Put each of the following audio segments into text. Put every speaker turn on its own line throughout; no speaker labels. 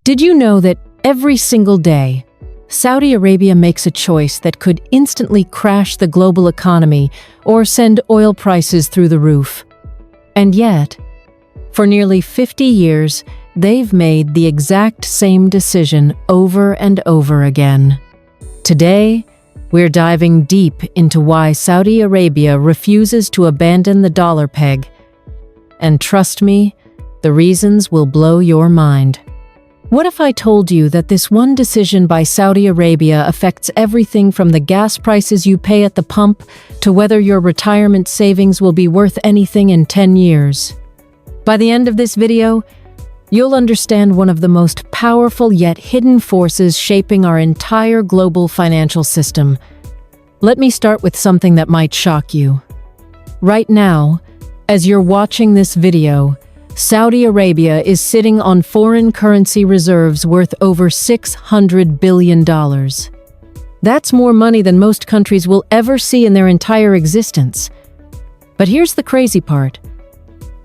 Did you know that every single day, Saudi Arabia makes a choice that could instantly crash the global economy or send oil prices through the roof? And yet, for nearly 50 years, they've made the exact same decision over and over again. Today, we're diving deep into why Saudi Arabia refuses to abandon the dollar peg. And trust me, the reasons will blow your mind. What if I told you that this one decision by Saudi Arabia affects everything from the gas prices you pay at the pump to whether your retirement savings will be worth anything in 10 years? By the end of this video, you'll understand one of the most powerful yet hidden forces shaping our entire global financial system. Let me start with something that might shock you. Right now, as you're watching this video, Saudi Arabia is sitting on foreign currency reserves worth over $600 billion. That's more money than most countries will ever see in their entire existence. But here's the crazy part.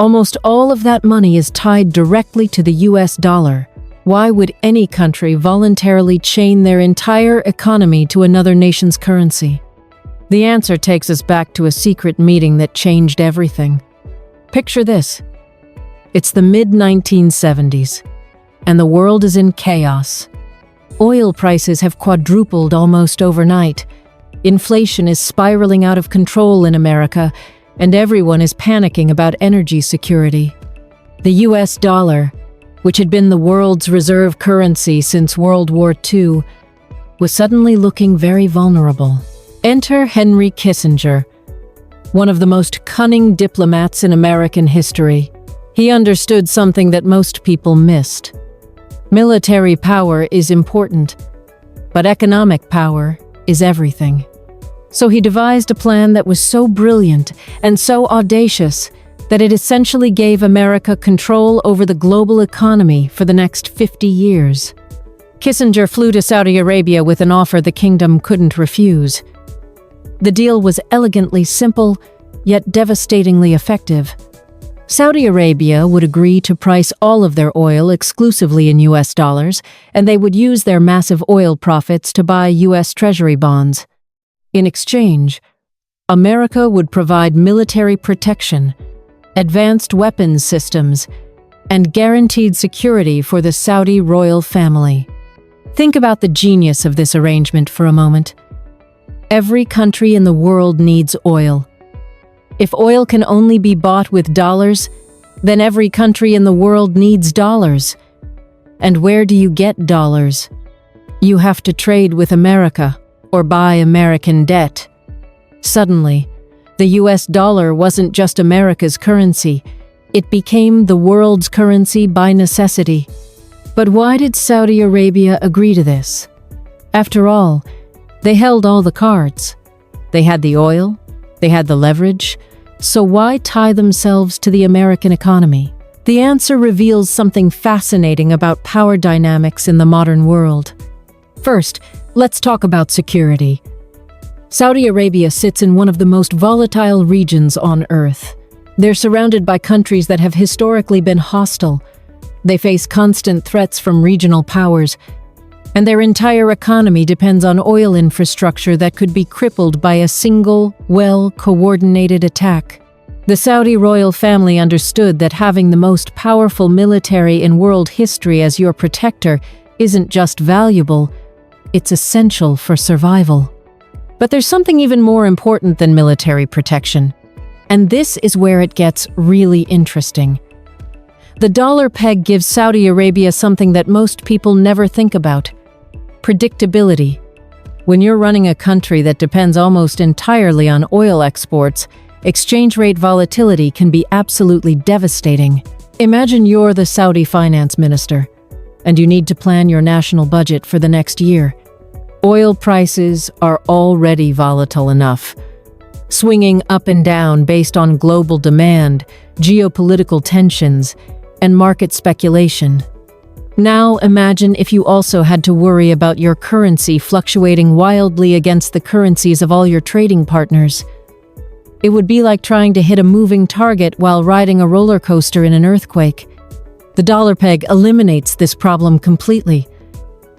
Almost all of that money is tied directly to the US dollar. Why would any country voluntarily chain their entire economy to another nation's currency? The answer takes us back to a secret meeting that changed everything. Picture this. It's the mid-1970s, and the world is in chaos. Oil prices have quadrupled almost overnight. Inflation is spiraling out of control in America, and everyone is panicking about energy security. The US dollar, which had been the world's reserve currency since World War II, was suddenly looking very vulnerable. Enter Henry Kissinger, one of the most cunning diplomats in American history. He understood something that most people missed. Military power is important, but economic power is everything. So he devised a plan that was so brilliant and so audacious that it essentially gave America control over the global economy for the next 50 years. Kissinger flew to Saudi Arabia with an offer the kingdom couldn't refuse. The deal was elegantly simple, yet devastatingly effective. Saudi Arabia would agree to price all of their oil exclusively in US dollars, and they would use their massive oil profits to buy US Treasury bonds. In exchange, America would provide military protection, advanced weapons systems, and guaranteed security for the Saudi royal family. Think about the genius of this arrangement for a moment. Every country in the world needs oil. If oil can only be bought with dollars, then every country in the world needs dollars. And where do you get dollars? You have to trade with America or buy American debt. Suddenly, the US dollar wasn't just America's currency, it became the world's currency by necessity. But why did Saudi Arabia agree to this? After all, they held all the cards. They had the oil, they had the leverage, so why tie themselves to the American economy? The answer reveals something fascinating about power dynamics in the modern world. First, let's talk about security. Saudi Arabia sits in one of the most volatile regions on Earth. They're surrounded by countries that have historically been hostile. They face constant threats from regional powers, and their entire economy depends on oil infrastructure that could be crippled by a single, well-coordinated attack. The Saudi royal family understood that having the most powerful military in world history as your protector isn't just valuable, it's essential for survival. But there's something even more important than military protection, and this is where it gets really interesting. The dollar peg gives Saudi Arabia something that most people never think about: predictability. When you're running a country that depends almost entirely on oil exports, exchange rate volatility can be absolutely devastating. Imagine you're the Saudi finance minister, and you need to plan your national budget for the next year. Oil prices are already volatile enough, swinging up and down based on global demand, geopolitical tensions, and market speculation. Now imagine if you also had to worry about your currency fluctuating wildly against the currencies of all your trading partners. It would be like trying to hit a moving target while riding a roller coaster in an earthquake. The dollar peg eliminates this problem completely.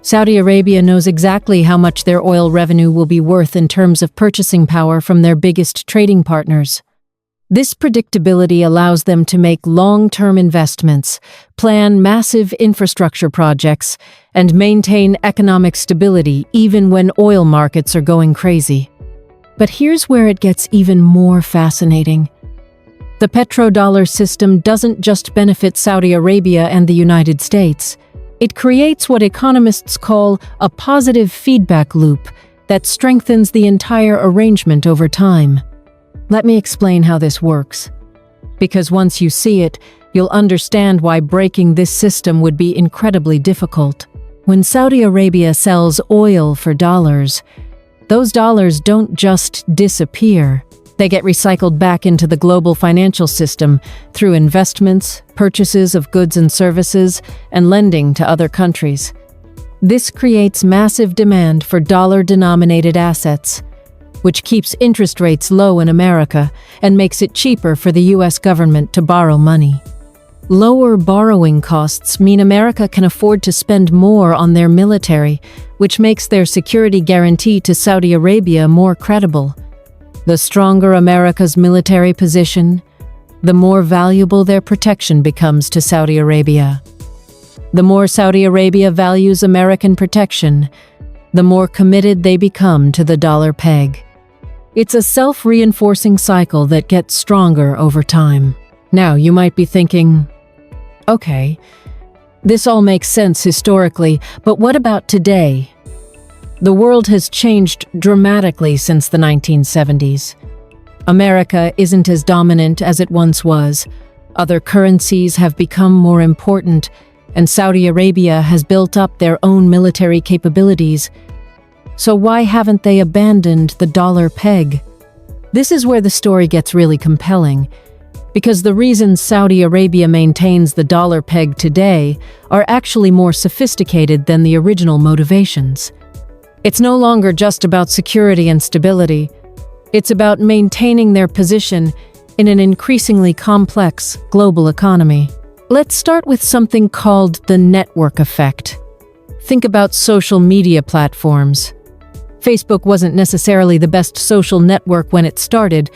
Saudi Arabia knows exactly how much their oil revenue will be worth in terms of purchasing power from their biggest trading partners. This predictability allows them to make long-term investments, plan massive infrastructure projects, and maintain economic stability even when oil markets are going crazy. But here's where it gets even more fascinating. The petrodollar system doesn't just benefit Saudi Arabia and the United States. It creates what economists call a positive feedback loop that strengthens the entire arrangement over time. Let me explain how this works. Because once you see it, you'll understand why breaking this system would be incredibly difficult. When Saudi Arabia sells oil for dollars, those dollars don't just disappear. They get recycled back into the global financial system through investments, purchases of goods and services, and lending to other countries. This creates massive demand for dollar-denominated assets, which keeps interest rates low in America and makes it cheaper for the US government to borrow money. Lower borrowing costs mean America can afford to spend more on their military, which makes their security guarantee to Saudi Arabia more credible. The stronger America's military position, the more valuable their protection becomes to Saudi Arabia. The more Saudi Arabia values American protection, the more committed they become to the dollar peg. It's a self-reinforcing cycle that gets stronger over time. Now, you might be thinking, okay, this all makes sense historically, but what about today? The world has changed dramatically since the 1970s. America isn't as dominant as it once was. Other currencies have become more important, and Saudi Arabia has built up their own military capabilities. So why haven't they abandoned the dollar peg? This is where the story gets really compelling, because the reasons Saudi Arabia maintains the dollar peg today are actually more sophisticated than the original motivations. It's no longer just about security and stability. It's about maintaining their position in an increasingly complex global economy. Let's start with something called the network effect. Think about social media platforms. Facebook wasn't necessarily the best social network when it started,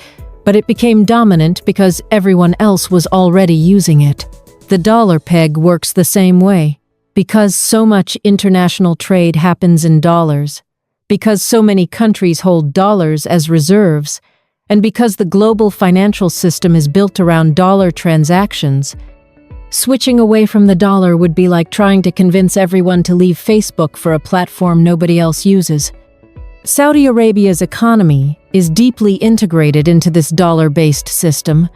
but it became dominant because everyone else was already using it. The dollar peg works the same way. Because so much international trade happens in dollars, because so many countries hold dollars as reserves, and because the global financial system is built around dollar transactions, switching away from the dollar would be like trying to convince everyone to leave Facebook for a platform nobody else uses. Saudi Arabia's economy is deeply integrated into this dollar-based system.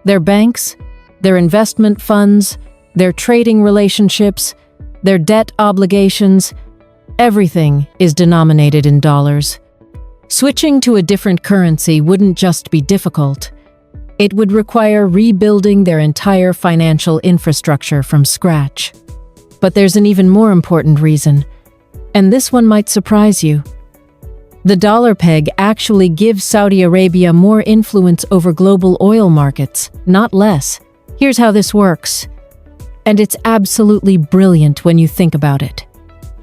Their banks, their investment funds, their trading relationships, their debt obligations, everything is denominated in dollars. Switching to a different currency wouldn't just be difficult. It would require rebuilding their entire financial infrastructure from scratch. But there's an even more important reason, and this one might surprise you. The dollar peg actually gives Saudi Arabia more influence over global oil markets, not less. Here's how this works. And it's absolutely brilliant when you think about it.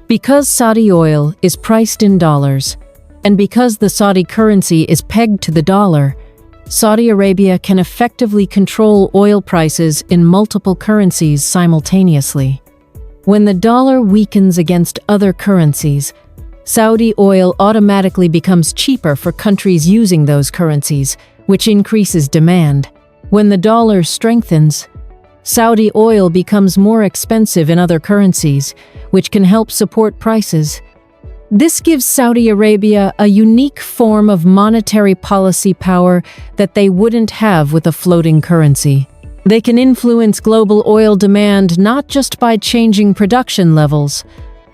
Because Saudi oil is priced in dollars, and because the Saudi currency is pegged to the dollar, Saudi Arabia can effectively control oil prices in multiple currencies simultaneously. When the dollar weakens against other currencies, Saudi oil automatically becomes cheaper for countries using those currencies, which increases demand. When the dollar strengthens, Saudi oil becomes more expensive in other currencies, which can help support prices. This gives Saudi Arabia a unique form of monetary policy power that they wouldn't have with a floating currency. They can influence global oil demand not just by changing production levels,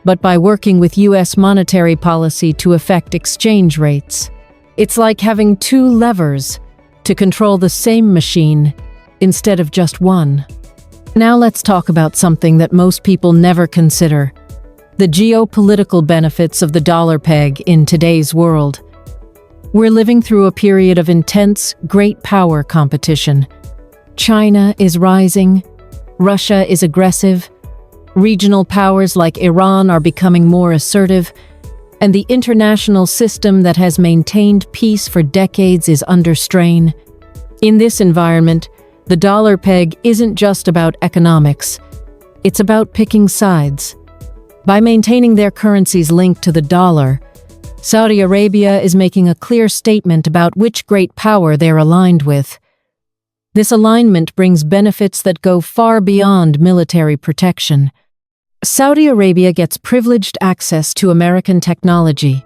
but by working with US monetary policy to affect exchange rates. It's like having two levers to control the same machine instead of just one. Now let's talk about something that most people never consider: the geopolitical benefits of the dollar peg in today's world. We're living through a period of intense, great power competition. China is rising, Russia is aggressive, regional powers like Iran are becoming more assertive, and the international system that has maintained peace for decades is under strain. In this environment, the dollar peg isn't just about economics. It's about picking sides. By maintaining their currencies linked to the dollar, Saudi Arabia is making a clear statement about which great power they're aligned with. This alignment brings benefits that go far beyond military protection. Saudi Arabia gets privileged access to American technology,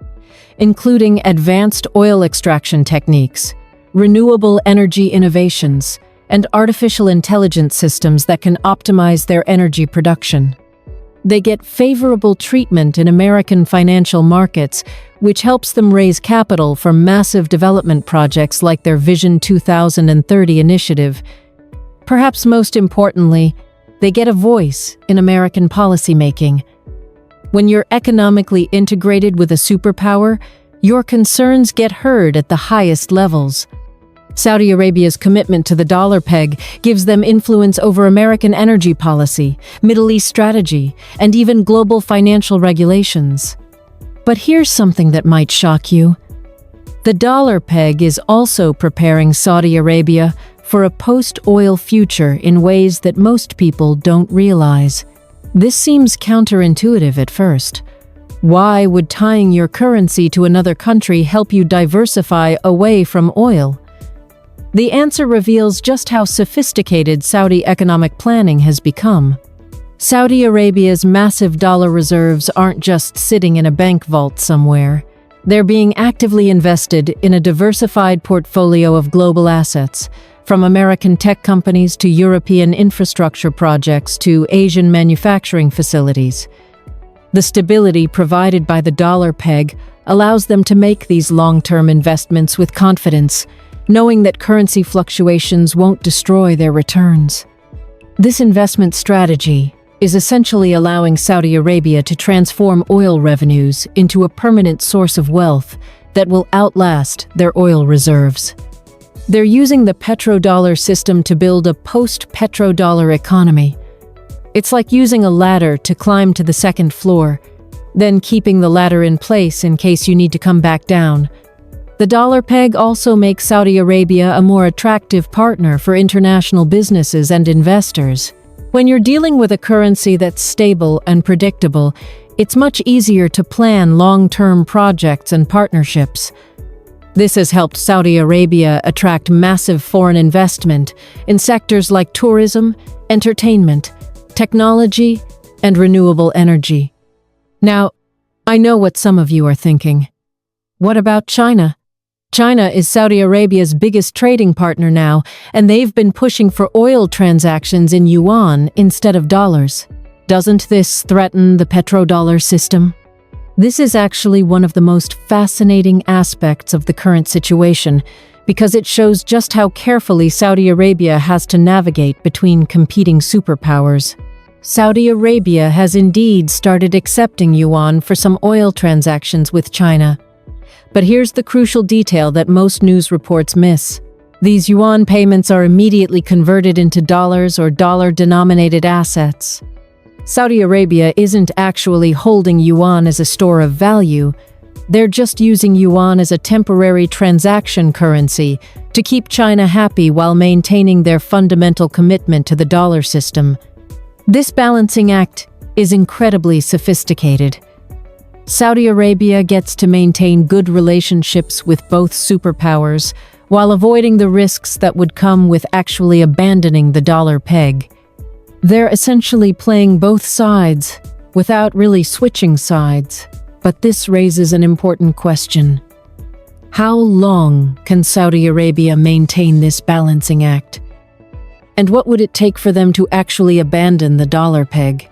including advanced oil extraction techniques, renewable energy innovations, and artificial intelligence systems that can optimize their energy production. They get favorable treatment in American financial markets, which helps them raise capital for massive development projects like their Vision 2030 initiative. Perhaps most importantly, they get a voice in American policymaking. When you're economically integrated with a superpower, your concerns get heard at the highest levels. Saudi Arabia's commitment to the dollar peg gives them influence over American energy policy, Middle East strategy, and even global financial regulations. But here's something that might shock you. The dollar peg is also preparing Saudi Arabia for a post-oil future in ways that most people don't realize. This seems counterintuitive at first. Why would tying your currency to another country help you diversify away from oil? The answer reveals just how sophisticated Saudi economic planning has become. Saudi Arabia's massive dollar reserves aren't just sitting in a bank vault somewhere. They're being actively invested in a diversified portfolio of global assets, from American tech companies to European infrastructure projects to Asian manufacturing facilities. The stability provided by the dollar peg allows them to make these long-term investments with confidence, knowing that currency fluctuations won't destroy their returns. This investment strategy is essentially allowing Saudi Arabia to transform oil revenues into a permanent source of wealth that will outlast their oil reserves. They're using the petrodollar system to build a post-petrodollar economy. It's like using a ladder to climb to the second floor, then keeping the ladder in place in case you need to come back down. The dollar peg also makes Saudi Arabia a more attractive partner for international businesses and investors. When you're dealing with a currency that's stable and predictable, it's much easier to plan long-term projects and partnerships. This has helped Saudi Arabia attract massive foreign investment in sectors like tourism, entertainment, technology, and renewable energy. Now, I know what some of you are thinking. What about China? China is Saudi Arabia's biggest trading partner now, and they've been pushing for oil transactions in yuan instead of dollars. Doesn't this threaten the petrodollar system? This is actually one of the most fascinating aspects of the current situation, because it shows just how carefully Saudi Arabia has to navigate between competing superpowers. Saudi Arabia has indeed started accepting yuan for some oil transactions with China. But here's the crucial detail that most news reports miss. These yuan payments are immediately converted into dollars or dollar-denominated assets. Saudi Arabia isn't actually holding yuan as a store of value. They're just using yuan as a temporary transaction currency to keep China happy while maintaining their fundamental commitment to the dollar system. This balancing act is incredibly sophisticated. Saudi Arabia gets to maintain good relationships with both superpowers while avoiding the risks that would come with actually abandoning the dollar peg. They're essentially playing both sides without really switching sides. But this raises an important question. How long can Saudi Arabia maintain this balancing act? And what would it take for them to actually abandon the dollar peg?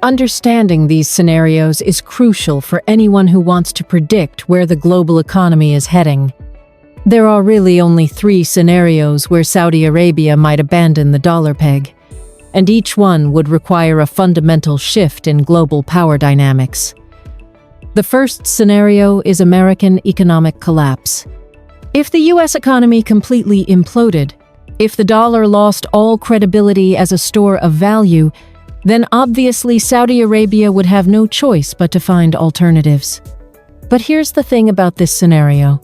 Understanding these scenarios is crucial for anyone who wants to predict where the global economy is heading. There are really only 3 scenarios where Saudi Arabia might abandon the dollar peg, and each one would require a fundamental shift in global power dynamics. The first scenario is American economic collapse. If the US economy completely imploded, If the dollar lost all credibility as a store of value, then obviously Saudi Arabia would have no choice but to find alternatives. But here's the thing about this scenario.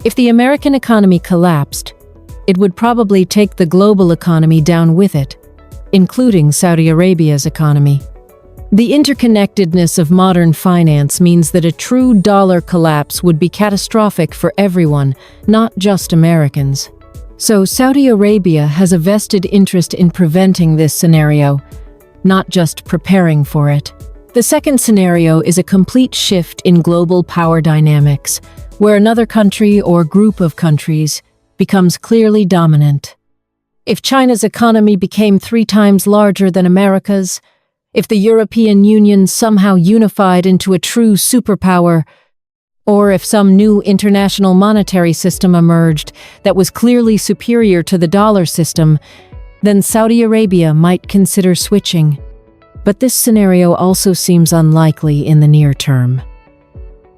If the American economy collapsed, it would probably take the global economy down with it, including Saudi Arabia's economy. The interconnectedness of modern finance means that a true dollar collapse would be catastrophic for everyone, not just Americans. So Saudi Arabia has a vested interest in preventing this scenario, not just preparing for it. The second scenario is a complete shift in global power dynamics, where another country or group of countries becomes clearly dominant. If China's economy became 3 times larger than America's, if the European Union somehow unified into a true superpower, or if some new international monetary system emerged that was clearly superior to the dollar system, then Saudi Arabia might consider switching. But this scenario also seems unlikely in the near term.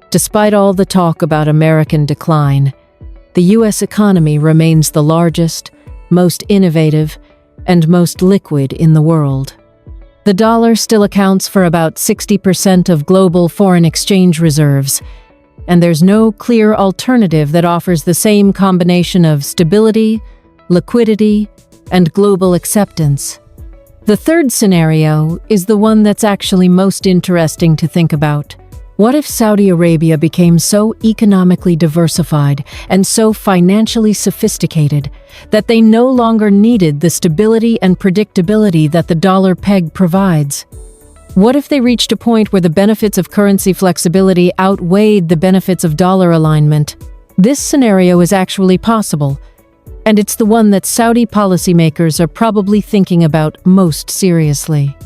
Despite all the talk about American decline, the U.S. economy remains the largest, most innovative, and most liquid in the world. The dollar still accounts for about 60% of global foreign exchange reserves, and there's no clear alternative that offers the same combination of stability, liquidity, and global acceptance. The third scenario is the one that's actually most interesting to think about. What if Saudi Arabia became so economically diversified and so financially sophisticated that they no longer needed the stability and predictability that the dollar peg provides? What if they reached a point where the benefits of currency flexibility outweighed the benefits of dollar alignment? This scenario is actually possible, and it's the one that Saudi policymakers are probably thinking about most seriously.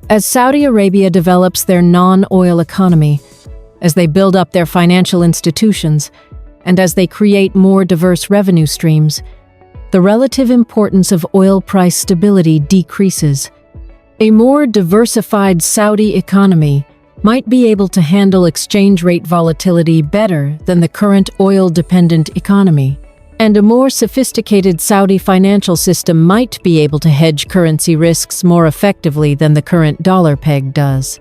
As Saudi Arabia develops their non-oil economy, as they build up their financial institutions, and as they create more diverse revenue streams, the relative importance of oil price stability decreases. A more diversified Saudi economy might be able to handle exchange rate volatility better than the current oil-dependent economy. And a more sophisticated Saudi financial system might be able to hedge currency risks more effectively than the current dollar peg does.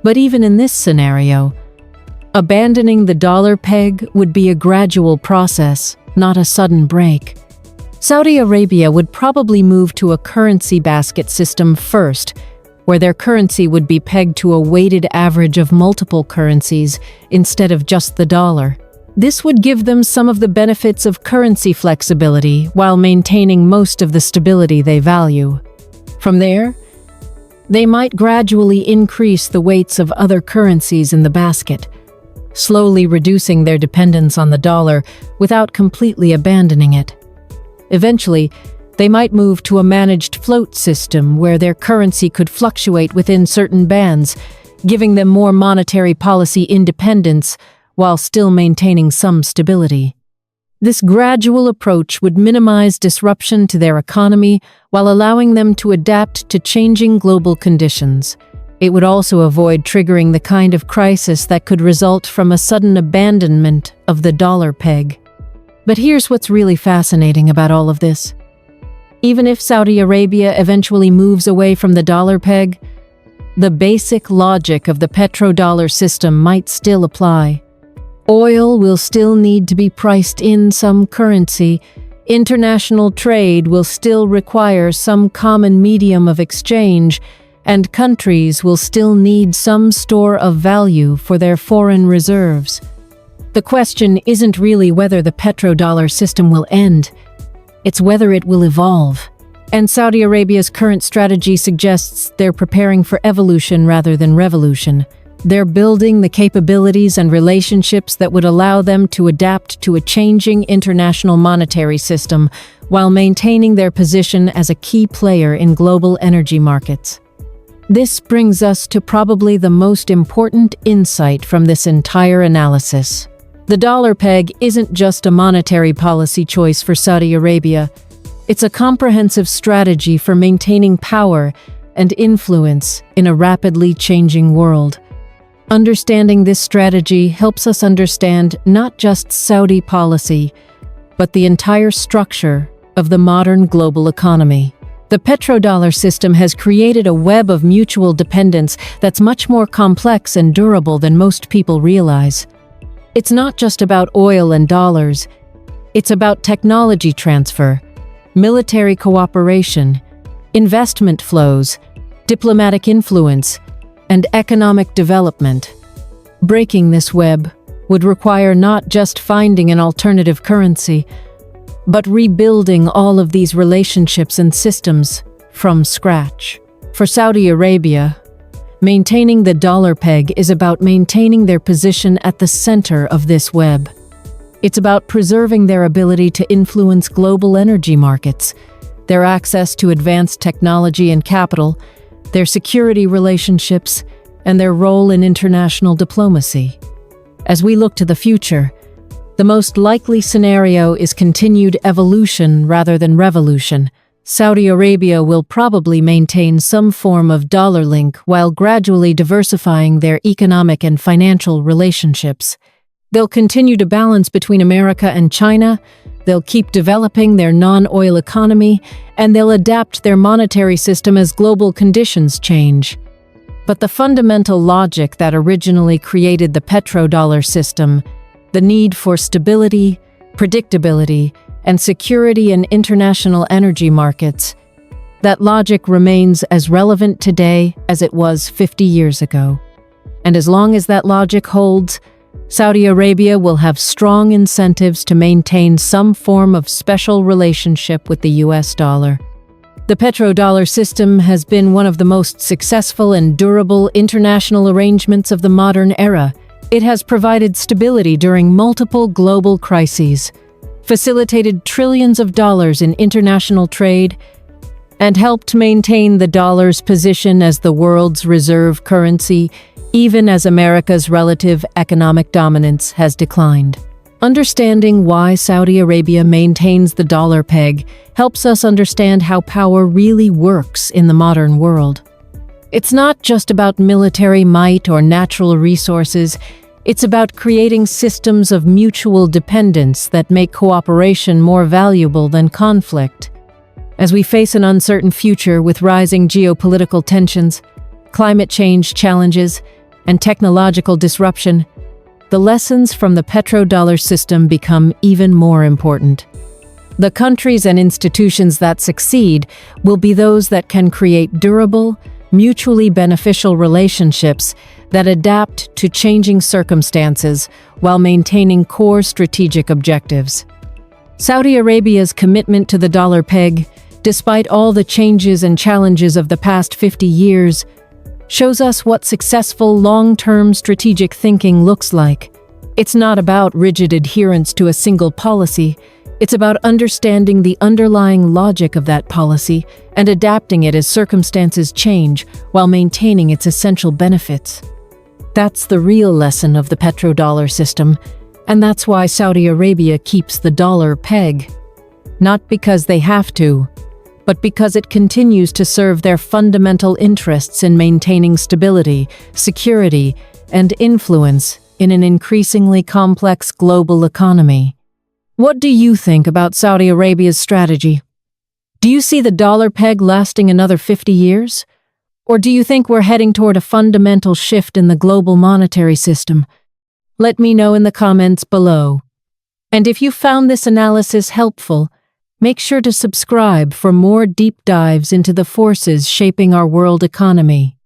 But even in this scenario, abandoning the dollar peg would be a gradual process, not a sudden break. Saudi Arabia would probably move to a currency basket system first, where their currency would be pegged to a weighted average of multiple currencies instead of just the dollar. This would give them some of the benefits of currency flexibility while maintaining most of the stability they value. From there, they might gradually increase the weights of other currencies in the basket, slowly reducing their dependence on the dollar without completely abandoning it. Eventually, they might move to a managed float system where their currency could fluctuate within certain bands, giving them more monetary policy independence while still maintaining some stability. This gradual approach would minimize disruption to their economy while allowing them to adapt to changing global conditions. It would also avoid triggering the kind of crisis that could result from a sudden abandonment of the dollar peg. But here's what's really fascinating about all of this. Even if Saudi Arabia eventually moves away from the dollar peg, the basic logic of the petrodollar system might still apply. Oil will still need to be priced in some currency. International trade will still require some common medium of exchange, and countries will still need some store of value for their foreign reserves. The question isn't really whether the petrodollar system will end, it's whether it will evolve. And Saudi Arabia's current strategy suggests they're preparing for evolution rather than revolution. They're building the capabilities and relationships that would allow them to adapt to a changing international monetary system while maintaining their position as a key player in global energy markets. This brings us to probably the most important insight from this entire analysis. The dollar peg isn't just a monetary policy choice for Saudi Arabia. It's a comprehensive strategy for maintaining power and influence in a rapidly changing world. Understanding this strategy helps us understand not just Saudi policy, but the entire structure of the modern global economy. The petrodollar system has created a web of mutual dependence that's much more complex and durable than most people realize. It's not just about oil and dollars. It's about technology transfer, military cooperation, investment flows, diplomatic influence, and economic development. Breaking this web would require not just finding an alternative currency, but rebuilding all of these relationships and systems from scratch. For Saudi Arabia, maintaining the dollar peg is about maintaining their position at the center of this web. It's about preserving their ability to influence global energy markets, their access to advanced technology and capital, their security relationships, and their role in international diplomacy. As we look to the future, the most likely scenario is continued evolution rather than revolution. Saudi Arabia will probably maintain some form of dollar link while gradually diversifying their economic and financial relationships. They'll continue to balance between America and China, they'll keep developing their non-oil economy, and they'll adapt their monetary system as global conditions change. But the fundamental logic that originally created the petrodollar system, the need for stability, predictability, and security in international energy markets, that logic remains as relevant today as it was 50 years ago. And as long as that logic holds, Saudi Arabia will have strong incentives to maintain some form of special relationship with the US dollar. The petrodollar system has been one of the most successful and durable international arrangements of the modern era. It has provided stability during multiple global crises, facilitated trillions of dollars in international trade, and helped maintain the dollar's position as the world's reserve currency, even as America's relative economic dominance has declined. Understanding why Saudi Arabia maintains the dollar peg helps us understand how power really works in the modern world. It's not just about military might or natural resources. It's about creating systems of mutual dependence that make cooperation more valuable than conflict. As we face an uncertain future with rising geopolitical tensions, climate change challenges, and technological disruption, the lessons from the petrodollar system become even more important. The countries and institutions that succeed will be those that can create durable, mutually beneficial relationships that adapt to changing circumstances while maintaining core strategic objectives. Saudi Arabia's commitment to the dollar peg, despite all the changes and challenges of the past 50 years, shows us what successful long-term strategic thinking looks like. It's not about rigid adherence to a single policy. It's about understanding the underlying logic of that policy and adapting it as circumstances change while maintaining its essential benefits. That's the real lesson of the petrodollar system, and that's why Saudi Arabia keeps the dollar peg. Not because they have to, but because it continues to serve their fundamental interests in maintaining stability, security, and influence in an increasingly complex global economy. What do you think about Saudi Arabia's strategy? Do you see the dollar peg lasting another 50 years? Or do you think we're heading toward a fundamental shift in the global monetary system? Let me know in the comments below. And if you found this analysis helpful, make sure to subscribe for more deep dives into the forces shaping our world economy.